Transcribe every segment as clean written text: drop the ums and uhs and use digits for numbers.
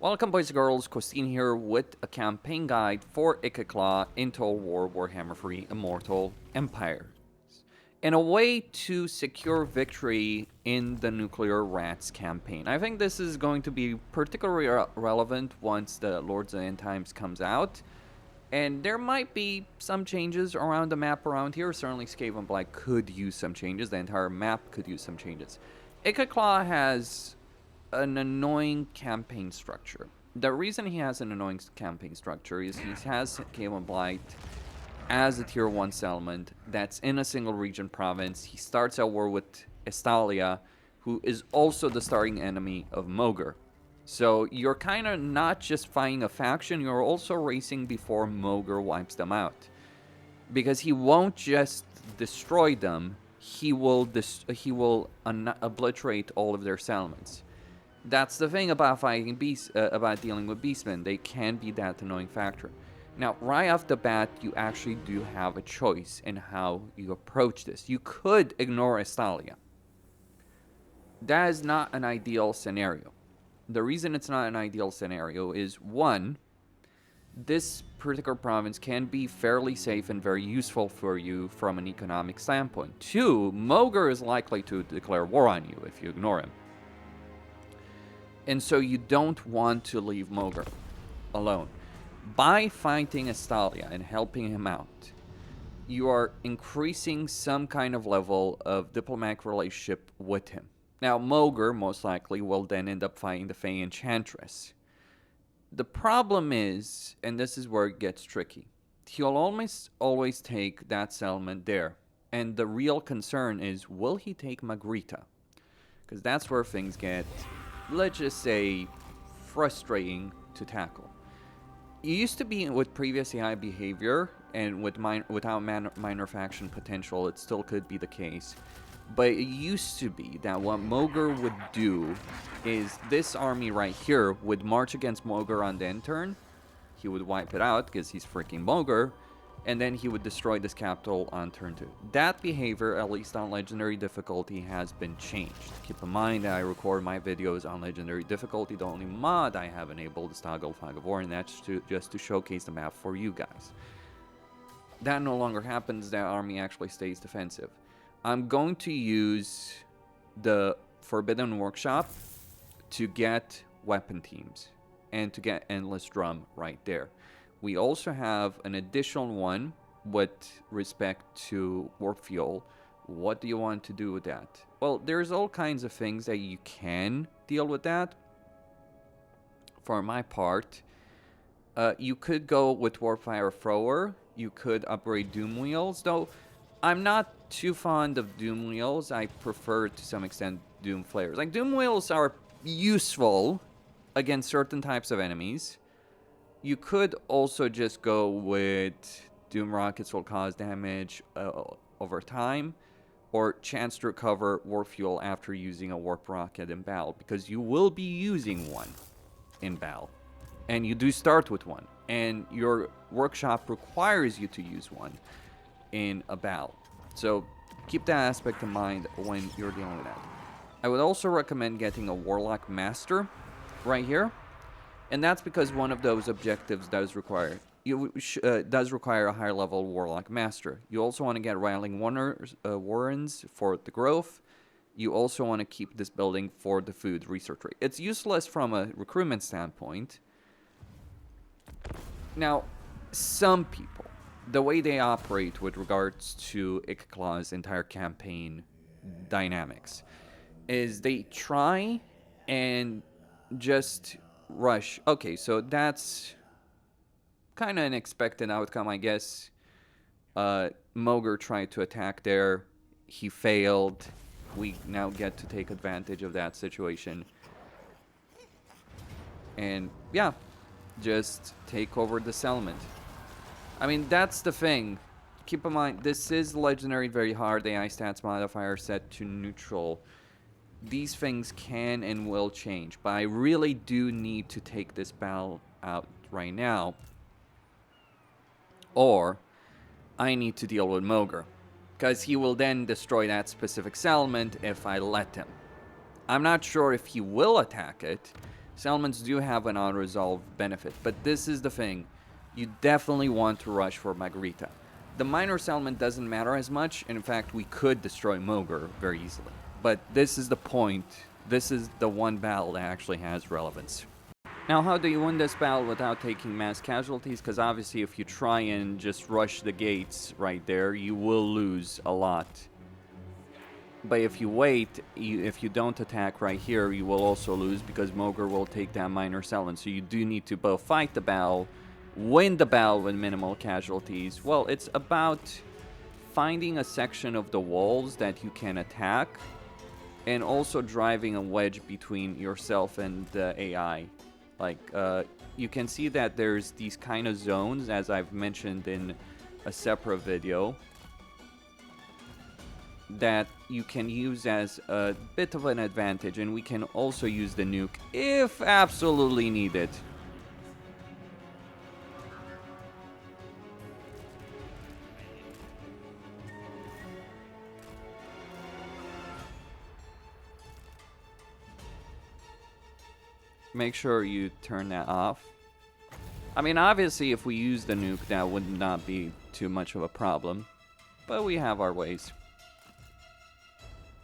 Welcome boys and girls, Costin here with a campaign guide for Ikit Claw in Total War Warhammer 3 Immortal Empires. In a way to secure victory in the Nuclear Rats campaign. I think this is going to be particularly relevant once the Lords of the End Times comes out. And there might be some changes around the map around here. Certainly Skaven Black could use some changes. The entire map could use some changes. Ikit Claw has an annoying campaign structure. The reason he has an annoying campaign structure is he has Skaven Blight as a tier 1 settlement that's in a single region province. He starts at war with Estalia, who is also the starting enemy of Mogr. So you're kind of not just fighting a faction, you're also racing before Mogr wipes them out. Because he won't just destroy them, he will obliterate all of their settlements. That's the thing about fighting beasts, about dealing with beastmen. They can be that annoying factor. Now, right off the bat, you actually do have a choice in how you approach this. You could ignore Estalia. That is not an ideal scenario. The reason it's not an ideal scenario is, one, this particular province can be fairly safe and very useful for you from an economic standpoint. Two, Mogr is likely to declare war on you if you ignore him. And so you don't want to leave Mogr alone. By fighting Estalia and helping him out, you are increasing some kind of level of diplomatic relationship with him. Now, Mogr most likely will then end up fighting the Fey Enchantress. The problem is, and this is where it gets tricky, he'll always take that settlement there. And the real concern is, will he take Magritta? Because that's where things get, let's just say, frustrating to tackle. You used to be with previous AI behavior, and without minor faction potential, it still could be the case. But it used to be that what Mogr would do is this army right here would march against Mogr on the end turn. He would wipe it out because he's freaking Mogr. And then he would destroy this capital on turn 2. That behavior, at least on Legendary difficulty, has been changed. Keep in mind that I record my videos on Legendary difficulty. The only mod I have enabled is Toggle Flag of War, and that's just to showcase the map for you guys. That no longer happens. That army actually stays defensive. I'm going to use the Forbidden Workshop to get weapon teams and to get Endless Drum right there. We also have an additional one with respect to warp fuel. What do you want to do with that? Well, there's all kinds of things that you can deal with that. For my part, you could go with Warpfire Thrower. You could upgrade Doom Wheels, though I'm not too fond of Doom Wheels. I prefer, to some extent, Doom Flares. Like, Doom Wheels are useful against certain types of enemies. You could also just go with Doom Rockets will cause damage over time, or chance to recover warp fuel after using a warp rocket in battle, because you will be using one in battle, and you do start with one, and your workshop requires you to use one in a battle. So keep that aspect in mind when you're dealing with that. I would also recommend getting a Warlock Master right here. And that's because one of those objectives does require a higher level Warlock Master. You also want to get Rattling Warrens for the growth. You also want to keep this building for the food research rate. It's useless from a recruitment standpoint. Now, some people, the way they operate with regards to Ikit Claw's entire campaign dynamics is they try and just rush. Okay, so that's kind of an expected outcome, I guess. Mogr tried to attack there. He failed. We now get to take advantage of that situation. And yeah, just take over the settlement. I mean, that's the thing. Keep in mind, this is Legendary very hard. AI stats modifier set to neutral. These things can and will change, but I really do need to take this battle out right now, or I need to deal with Mogr, because he will then destroy that specific settlement if I let him. I'm not sure if he will attack it, Settlements do have an auto-resolve benefit, but this is the thing. You definitely want to rush for Margarita. The minor settlement doesn't matter as much, and in fact, we could destroy Mogr very easily. But this is the point. This is the one battle that actually has relevance. Now, how do you win this battle without taking mass casualties? Because obviously, if you try and just rush the gates right there, you will lose a lot. But if you wait, if you don't attack right here, you will also lose because Mogr will take that minor settlement. So you do need to both fight the battle, win the battle with minimal casualties. Well, it's about finding a section of the walls that you can attack and also driving a wedge between yourself and the AI. Like, you can see that there's these kind of zones, as I've mentioned in a separate video, that you can use as a bit of an advantage, and we can also use the nuke if absolutely needed. Make sure you turn that off. I mean, obviously, if we use the nuke, that would not be too much of a problem. But we have our ways.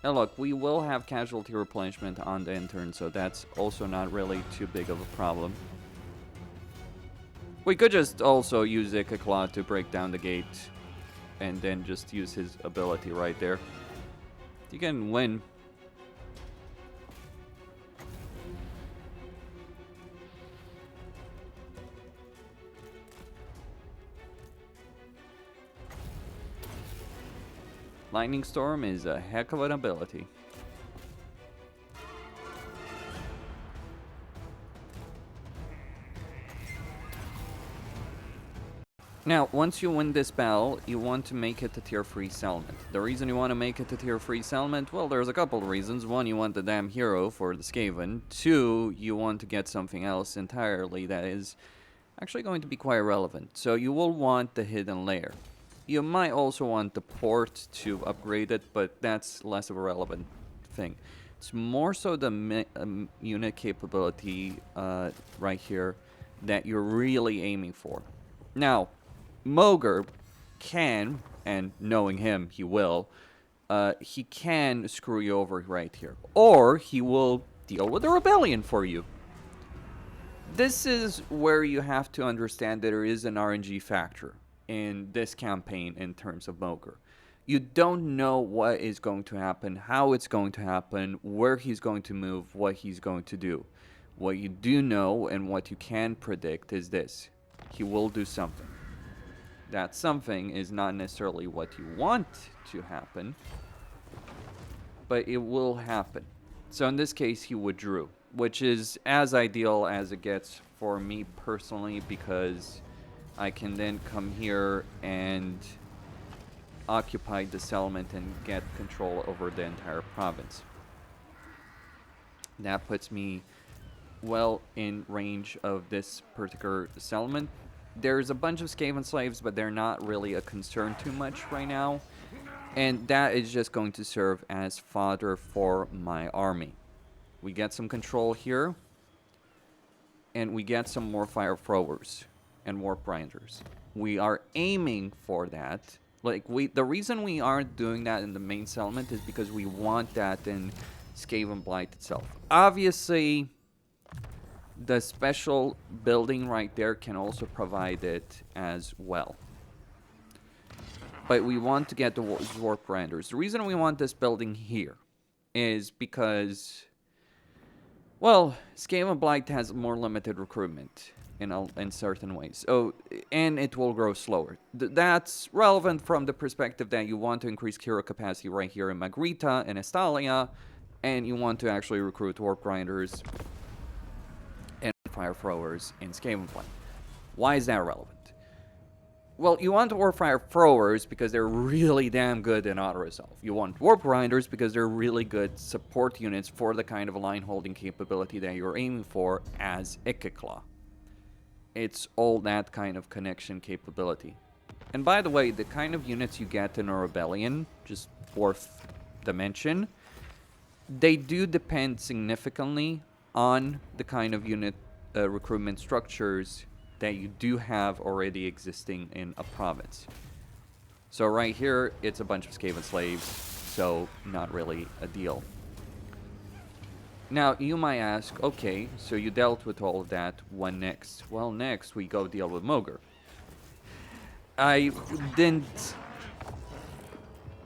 Now look, we will have casualty replenishment on the intern, so that's also not really too big of a problem. We could just also use Ikit Claw to break down the gate, and then just use his ability right there. You can win. Lightning Storm is a heck of an ability. Now, once you win this battle, you want to make it a tier 3 settlement. The reason you want to make it a tier 3 settlement, well, there's a couple of reasons. One, you want the damn hero for the Skaven. Two, you want to get something else entirely that is actually going to be quite relevant. So you will want the hidden layer. You might also want the port to upgrade it, but that's less of a relevant thing. It's more so the unit capability right here that you're really aiming for. Now, Mogr can, and knowing him, he will, he can screw you over right here. Or he will deal with a rebellion for you. This is where you have to understand that there is an RNG factor in this campaign in terms of Mogr. You don't know what is going to happen, how it's going to happen, where he's going to move, what he's going to do. What you do know and what you can predict is this. He will do something. That something is not necessarily what you want to happen, but it will happen. So in this case, he withdrew, which is as ideal as it gets for me personally, because I can then come here and occupy the settlement and get control over the entire province. That puts me well in range of this particular settlement. There's a bunch of Skaven slaves, but they're not really a concern too much right now. And that is just going to serve as fodder for my army. We get some control here, and we get some more fire throwers and warp grinders. We are aiming for that. Like, the reason we aren't doing that in the main settlement is because we want that in Skaven Blight itself. Obviously, the special building right there can also provide it as well. But we want to get the warp grinders. The reason we want this building here is because, well, Skaven Blight has more limited recruitment in certain ways. So, and it will grow slower. That's relevant from the perspective that you want to increase hero capacity right here in Margarita and Estalia, and you want to actually recruit warp grinders and fire throwers in Skaven Blight. Why is that relevant? Well, you want warp fire throwers because they're really damn good in auto-resolve. You want warp grinders because they're really good support units for the kind of line holding capability that you're aiming for as Ikit Claw. It's all that kind of connection capability. And by the way, the kind of units you get in a rebellion, just worth the mention, they do depend significantly on the kind of unit recruitment structures that you do have already existing in a province. So right here, it's a bunch of Skaven slaves, so not really a deal. Now, you might ask, okay, so you dealt with all of that, when next? Well, next we go deal with Mogr. I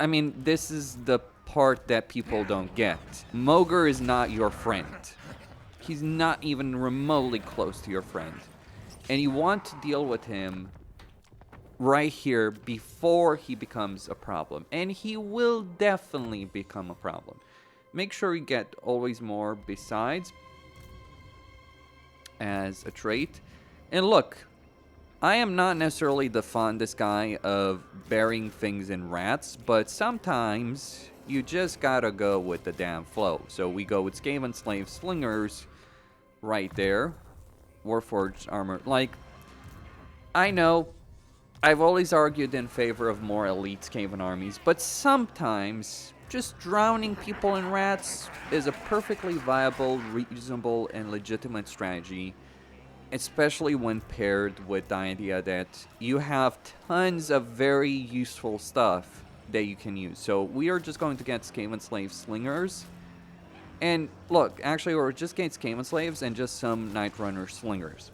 mean, this is the part that people don't get. Mogr is not your friend. He's not even remotely close to your friend. And you want to deal with him right here before he becomes a problem. And he will definitely become a problem. Make sure you get always more besides as a trait. And look, I am not necessarily the fondest guy of burying things in rats, but sometimes you just gotta go with the damn flow. So we go with Skaven slave slingers right there. Warforged armor. Like, I know I've always argued in favor of more elite Skaven armies, but sometimes just drowning people in rats is a perfectly viable, reasonable, and legitimate strategy, especially when paired with the idea that you have tons of very useful stuff that you can use. So we are just going to get Skaven slave slingers. And look, actually we're just getting Skaven slaves and just some Night Runner slingers.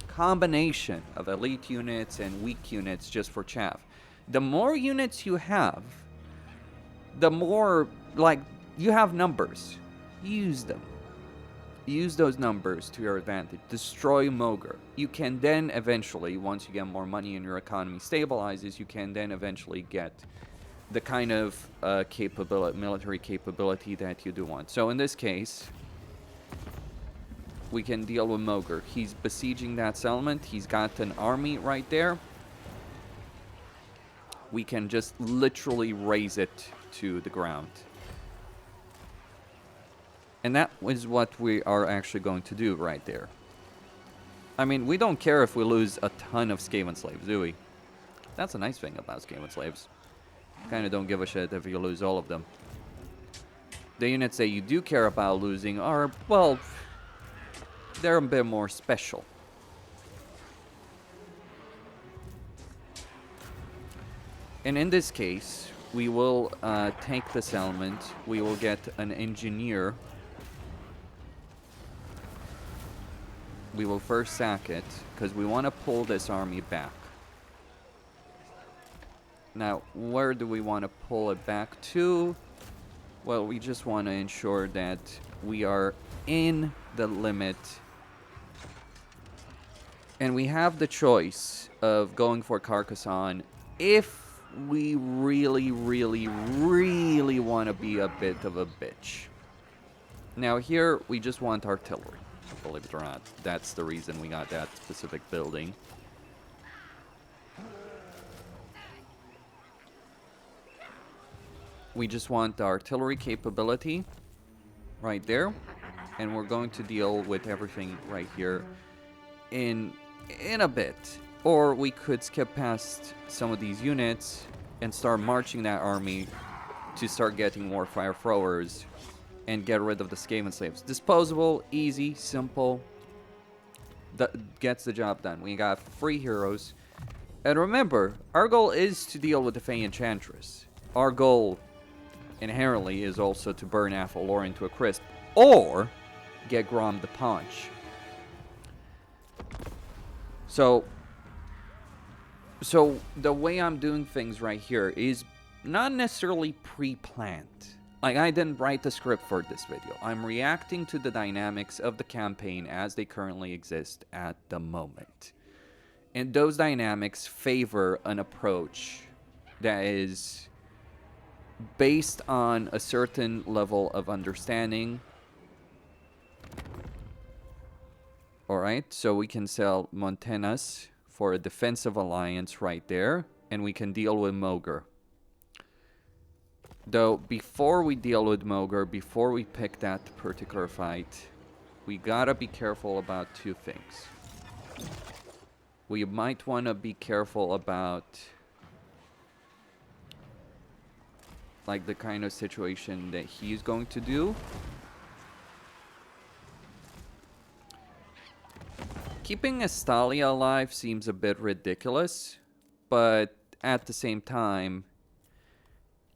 Combination of elite units and weak units just for chaff. The more units you have, the more, like, you have numbers. Use them. Use those numbers to your advantage. Destroy Mogr. You can then eventually, once you get more money and your economy stabilizes, you can then eventually get the kind of military capability that you do want. So in this case, we can deal with Mogr. He's besieging that settlement. He's got an army right there. We can just literally raze it to the ground. And that is what we are actually going to do right there. I mean, we don't care if we lose a ton of Skaven slaves, do we? That's a nice thing about Skaven slaves. Kind of don't give a shit if you lose all of them. The units that you do care about losing are, well, they're a bit more special. And in this case, we will take the settlement. We will get an engineer. We will first sack it, because we want to pull this army back. Now, where do we want to pull it back to? Well, we just want to ensure that we are in the limit. And we have the choice of going for Carcassonne if we really, really, really want to be a bit of a bitch. Now here, we just want artillery. Believe it or not, that's the reason we got that specific building. We just want the artillery capability right there. And we're going to deal with everything right here in a bit. Or we could skip past some of these units and start marching that army to start getting more fire throwers and get rid of the Skaven slaves. Disposable, easy, simple. That gets the job done. We got 3 heroes. And remember, our goal is to deal with the Fey Enchantress. Our goal inherently is also to burn Lorem to a crisp. Or get Grom the Paunch. So the way I'm doing things right here is not necessarily pre-planned. Like, I didn't write the script for this video. I'm reacting to the dynamics of the campaign as they currently exist at the moment. And those dynamics favor an approach that is based on a certain level of understanding. Alright, so we can sell Montenas for a defensive alliance right there, and we can deal with Mogr. Though, before we deal with Mogr, before we pick that particular fight, we gotta be careful about 2 things. We might want to be careful about, like, the kind of situation that he's going to do. keeping Estalia alive seems a bit ridiculous, but at the same time,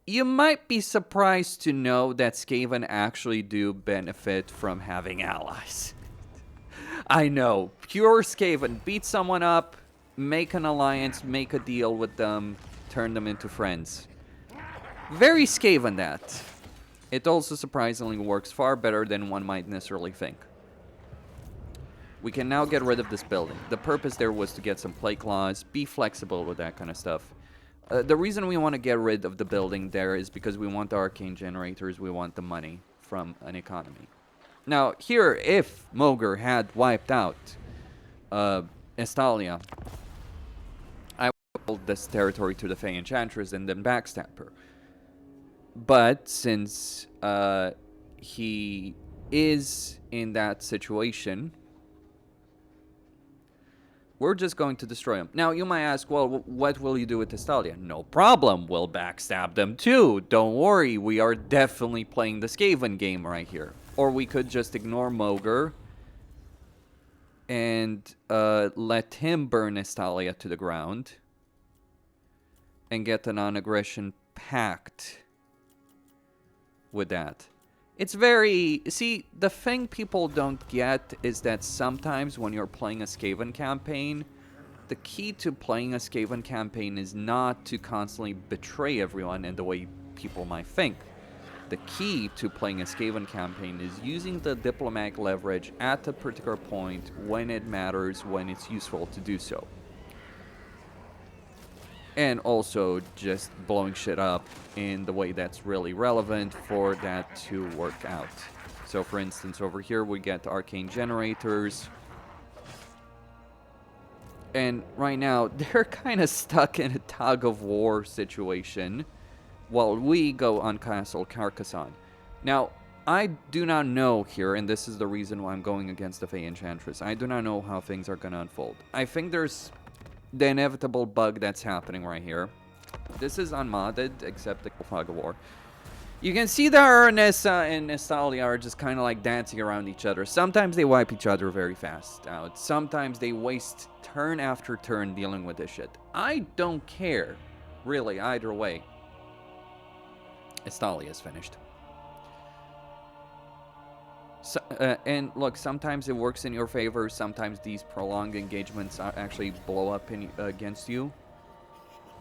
you might be surprised to know that Skaven actually do benefit from having allies. I know, pure Skaven. Beat someone up, make an alliance, make a deal with them, turn them into friends. Very Skaven, that. It also surprisingly works far better than one might necessarily think. We can now get rid of this building. The purpose there was to get some plate claws, be flexible with that kind of stuff. The reason we want to get rid of the building there is because we want the arcane generators, we want the money from an economy. Now, here, if Mogr had wiped out Estalia, I would hold this territory to the Fey Enchantress and then backstab her. But since he is in that situation, we're just going to destroy him. Now, you might ask, well, what will you do with Estalia? No problem. We'll backstab them too. Don't worry. We are definitely playing the Skaven game right here. Or we could just ignore Mogr and let him burn Estalia to the ground and get a non-aggression pact with that. It's very... See, the thing people don't get is that sometimes when you're playing a Skaven campaign, the key to playing a Skaven campaign is not to constantly betray everyone in the way people might think. The key to playing a Skaven campaign is using the diplomatic leverage at a particular point when it matters, when it's useful to do so. And also just blowing shit up in the way that's really relevant for that to work out. So for instance, over here we get arcane generators. And right now, they're kind of stuck in a tug-of-war situation while we go on Castle Carcassonne. Now, I do not know here, and this is the reason why I'm going against the Fey Enchantress. I do not know how things are going to unfold. I think there's the inevitable bug that's happening right here. This is unmodded, except the Fog of War. You can see that Ernessa and Estalia are just kind of like dancing around each other. Sometimes they wipe each other very fast out. Sometimes they waste turn after turn dealing with this shit. I don't care, really, either way. Estalia is finished. So, and look, sometimes it works in your favor. Sometimes these prolonged engagements actually blow up against you.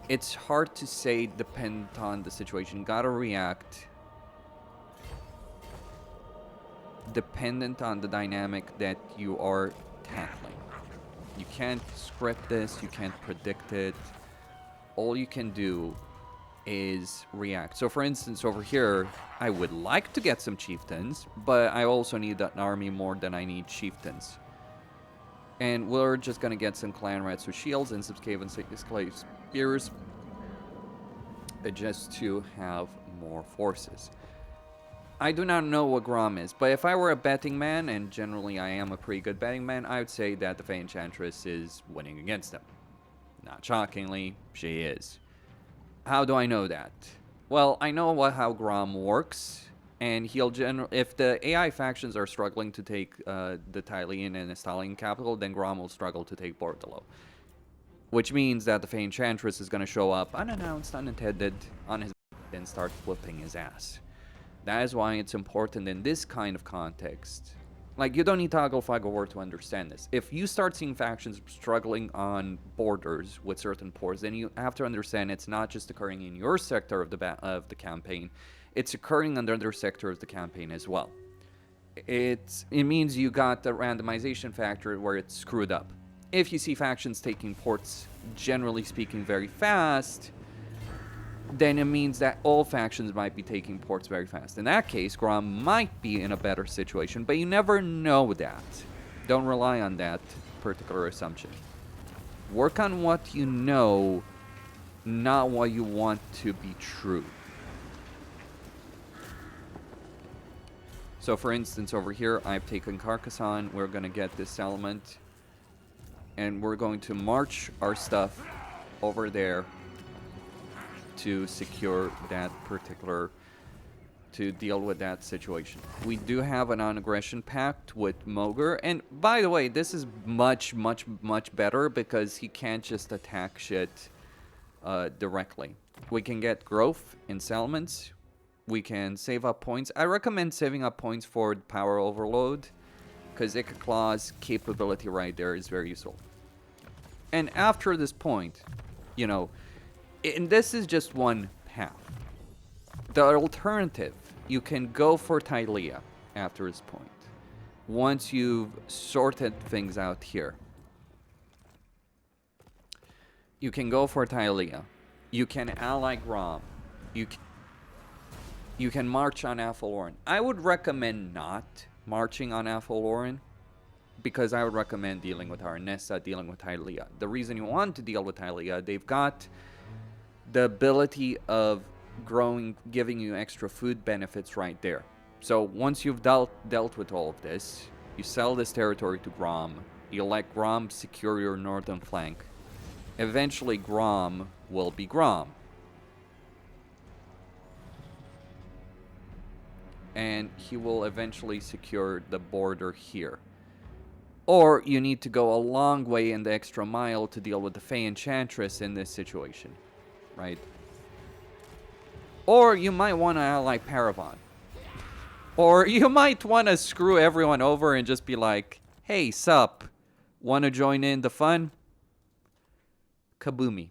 It's hard to say, dependent on the situation. Gotta react dependent on the dynamic that you are tackling. You can't script this. You can't predict it. All you can do is react. So for instance, over here, I would like to get some chieftains, but I also need an army more than I need chieftains. And we're just gonna get some clan rats with shields and some Skaven spears just to have more forces. I do not know what Grom is, but if I were a betting man, and generally I am a pretty good betting man, I would say that the Fey Enchantress is winning against them. Not shockingly, she is. How do I know that? Well, I know how Grom works, and he'll if the AI factions are struggling to take the Tylean and Estalian capital, then Grom will struggle to take Bordello. Which means that the Fey Enchantress is going to show up unannounced, unintended, on his and start flipping his ass. That is why it's important in this kind of context. Like, you don't need Toggle Fog of War to understand this. If you start seeing factions struggling on borders with certain ports, then you have to understand it's not just occurring in your sector of the campaign. It's occurring in other sectors of the campaign as well. It means you got the randomization factor where it's screwed up. If you see factions taking ports, generally speaking, very fast, then it means that all factions might be taking ports very fast. In that case, Grom might be in a better situation, but you never know that. Don't rely on that particular assumption. Work on what you know, not what you want to be true. So for instance, over here, I've taken Carcassonne. We're going to get this settlement, and we're going to march our stuff over there to secure that particular to deal with that situation. We do have a non-aggression pact with Mogr, and by the way, this is much better because he can't just attack shit directly. We can get growth in settlements. We can save up points. I recommend saving up points for power overload, because Ikit Claw's capability right there is very useful. And after this point, you know, and this is just one path. The alternative, you can go for Estalia after this point. Once you've sorted things out here, you can go for Estalia. You can ally Grom. You can march on Lorem. I would recommend not marching on Lorem, because I would recommend dealing with Arnessa, dealing with Estalia. The reason you want to deal with Estalia, they've got the ability of growing, giving you extra food benefits right there. So once you've dealt with all of this, you sell this territory to Grom. You let Grom secure your northern flank. Eventually Grom will be Grom. And he will eventually secure the border here. Or you need to go a long way in the extra mile to deal with the Fey Enchantress in this situation, right? Or you might want to ally Paragon. Or you might want to screw everyone over and just be like, hey, sup, want to join in the fun? Kaboomy.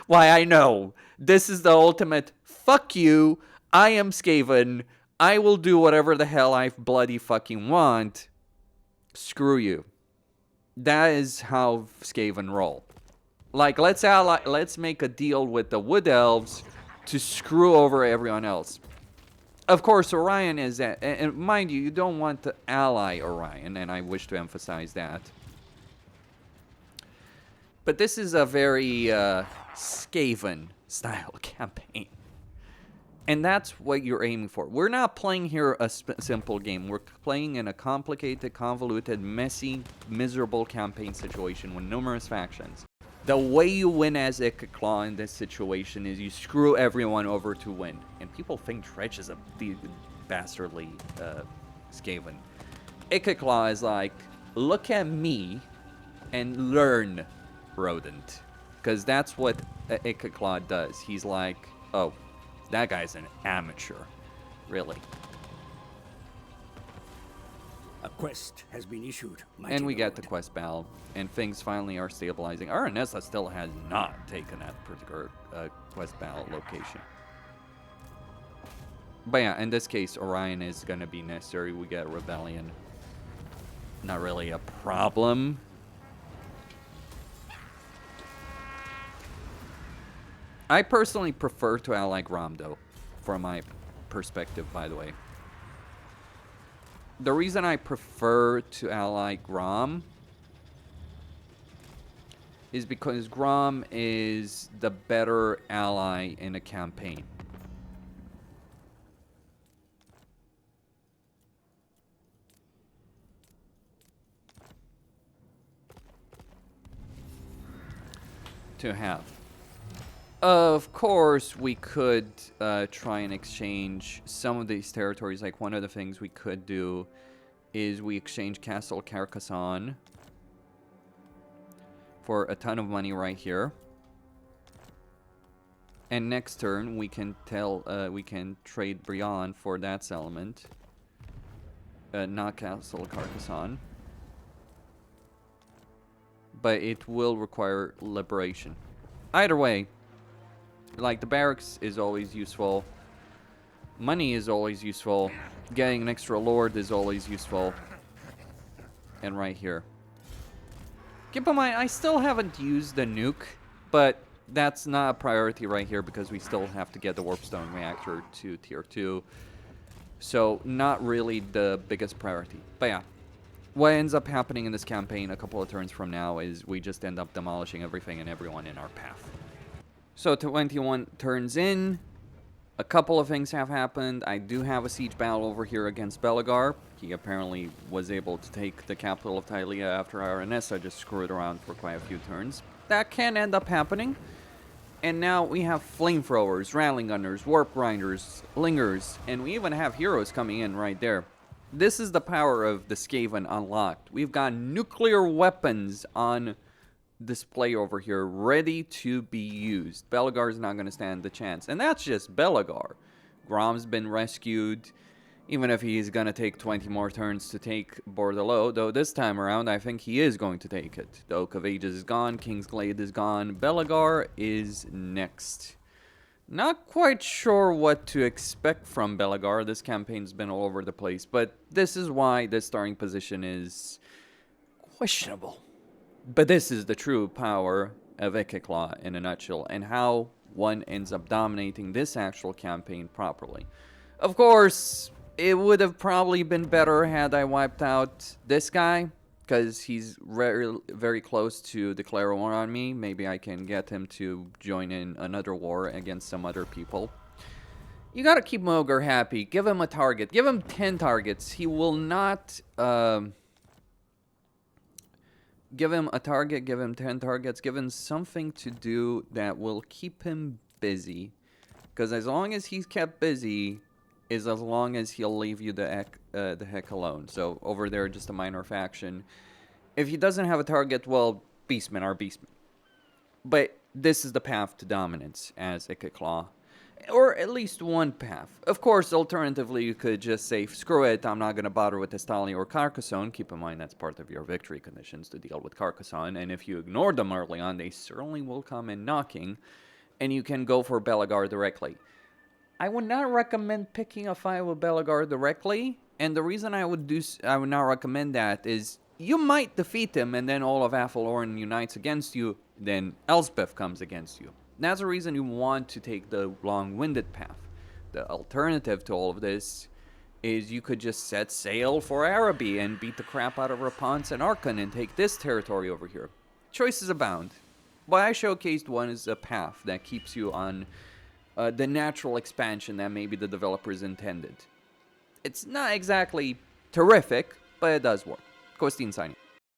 Why, I know, this is the ultimate fuck you, I am Skaven, I will do whatever the hell I bloody fucking want. Screw you. That is how Skaven roll. Like, let's make a deal with the Wood Elves to screw over everyone else. Of course, Orion is that, and mind you, you don't want to ally Orion, and I wish to emphasize that. But this is a very Skaven-style campaign. And that's what you're aiming for. We're not playing here a simple game. We're playing in a complicated, convoluted, messy, miserable campaign situation with numerous factions. The way you win as Ikit Claw in this situation is you screw everyone over to win. And people think Dredge is a bastardly Skaven. Ikit Claw is like, look at me and learn, rodent. Because that's what Ikit Claw does. He's like, oh, that guy's an amateur, really. A quest has been issued. And we get the quest battle, and things finally are stabilizing. Arnessa still has not taken that particular quest battle location. But yeah, in this case, Orion is going to be necessary. We get a rebellion. Not really a problem. I personally prefer to ally Grom, though, from my perspective, by the way. The reason I prefer to ally Grom is because Grom is the better ally in a campaign. To have. Of course, we could try and exchange some of these territories. Like, one of the things we could do is we exchange Castle Carcassonne for a ton of money right here. And next turn, we can trade Brion for that settlement. Not Castle Carcassonne. But it will require liberation. Either way, like, the barracks is always useful. Money is always useful. Getting an extra lord is always useful. And right here. Keep in mind, I still haven't used the nuke, but that's not a priority right here because we still have to get the Warpstone reactor to tier 2. So, not really the biggest priority. But yeah. What ends up happening in this campaign a couple of turns from now is we just end up demolishing everything and everyone in our path. So 21 turns in, a couple of things have happened. I do have a siege battle over here against Belegar. He apparently was able to take the capital of Estalia after Arnessa just screwed around for quite a few turns. That can end up happening. And now we have flamethrowers, rattling gunners, warp grinders, lingers, and we even have heroes coming in right there. This is the power of the Skaven unlocked. We've got nuclear weapons on display over here, ready to be used. Belegar's not going to stand the chance. And that's just Belegar. Grom's been rescued, even if he's going to take 20 more turns to take Bordelot. Though this time around, I think he is going to take it. The Oak of Ages is gone, Kingsglade is gone, Belegar is next. Not quite sure what to expect from Belegar. This campaign's been all over the place, but this is why this starting position is questionable. But this is the true power of Ikit Claw in a nutshell, and how one ends up dominating this actual campaign properly. Of course, it would have probably been better had I wiped out this guy, because he's very close to declare war on me. Maybe I can get him to join in another war against some other people. You gotta keep Mogre happy. Give him a target. Give him 10 targets. He will not... Give him a target, give him 10 targets, give him something to do that will keep him busy. Because as long as he's kept busy, is as long as he'll leave you the heck alone. So over there, just a minor faction. If he doesn't have a target, well, beastmen are beastmen. But this is the path to dominance as Ikit Claw. Or at least one path. Of course, alternatively, you could just say, screw it, I'm not going to bother with Estalia or Carcassonne. Keep in mind that's part of your victory conditions to deal with Carcassonne. And if you ignore them early on, they certainly will come in knocking. And you can go for Belegar directly. I would not recommend picking a fight with Belegar directly. And the reason I would not recommend that is you might defeat him and then all of Athelorn unites against you. Then Elspeth comes against you. That's the reason you want to take the long-winded path. The alternative to all of this is you could just set sail for Araby and beat the crap out of Rapance and Arkhan and take this territory over here. Choices abound. What I showcased one is a path that keeps you on the natural expansion that maybe the developers intended. It's not exactly terrific, but it does work. Costin signing.